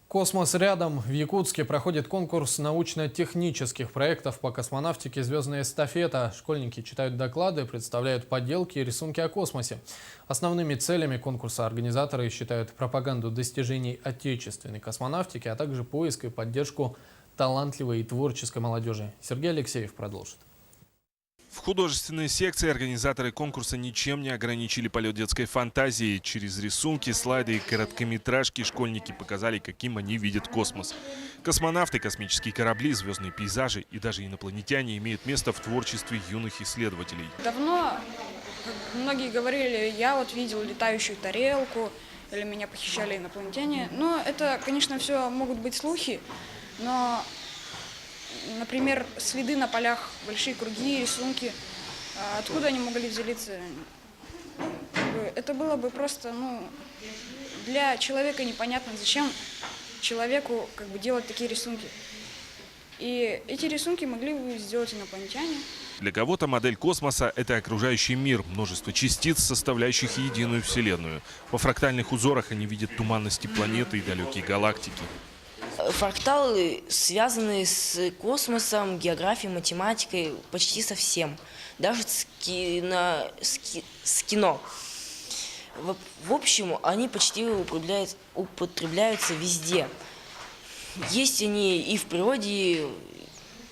Космос рядом. В Якутске проходит конкурс научно-технических проектов по космонавтике «Звездная эстафета». Школьники читают доклады, представляют поделки и рисунки о космосе. Основными целями конкурса организаторы считают пропаганду достижений отечественной космонавтики, а также поиск и поддержку талантливой и творческой молодежи. Сергей Алексеев продолжит. В художественной секции организаторы конкурса ничем не ограничили полет детской фантазии. Через рисунки, слайды и короткометражки школьники показали, каким они видят космос. Космонавты, космические корабли, звездные пейзажи и даже инопланетяне имеют место в творчестве юных исследователей. Давно, многие говорили, я вот видел летающую тарелку, или меня похищали инопланетяне. Но это, конечно, все могут быть слухи, но... Например, следы на полях, большие круги, рисунки. Откуда они могли взяться? Это было бы просто, для человека непонятно, зачем человеку делать такие рисунки. И эти рисунки могли бы сделать инопланетяне. Для кого-то модель космоса – это окружающий мир, множество частиц, составляющих единую Вселенную. Во фрактальных узорах они видят туманности планеты и далекие галактики. Фракталы связаны с космосом, географией, математикой, почти со всем. Даже с кино. В общем, они почти употребляются везде. Есть они и в природе,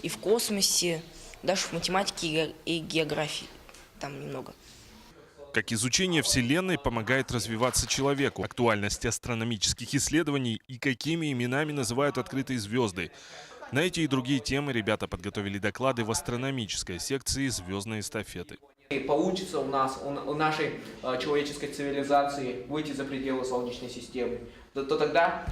и в космосе, даже в математике и географии. Там немного. Как изучение Вселенной помогает развиваться человеку, актуальность астрономических исследований и какими именами называют открытые звезды. На эти и другие темы ребята подготовили доклады в астрономической секции «Звездной эстафеты». Получится у нашей человеческой цивилизации выйти за пределы Солнечной системы, то тогда,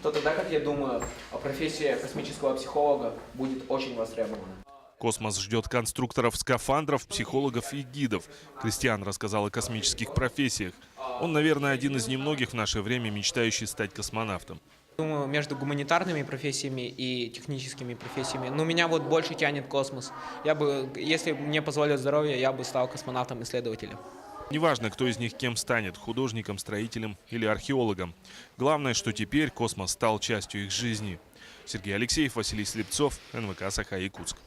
как я думаю, профессия космического психолога будет очень востребована. Космос ждет конструкторов скафандров, психологов и гидов. Кристиан рассказал о космических профессиях. Он, наверное, один из немногих в наше время мечтающий стать космонавтом. Думаю, между гуманитарными профессиями и техническими профессиями, меня больше тянет космос. Если мне позволит здоровье, я бы стал космонавтом-исследователем. Неважно, кто из них кем станет – художником, строителем или археологом. Главное, что теперь космос стал частью их жизни. Сергей Алексеев, Василий Слепцов, НВК «Саха-Якутск».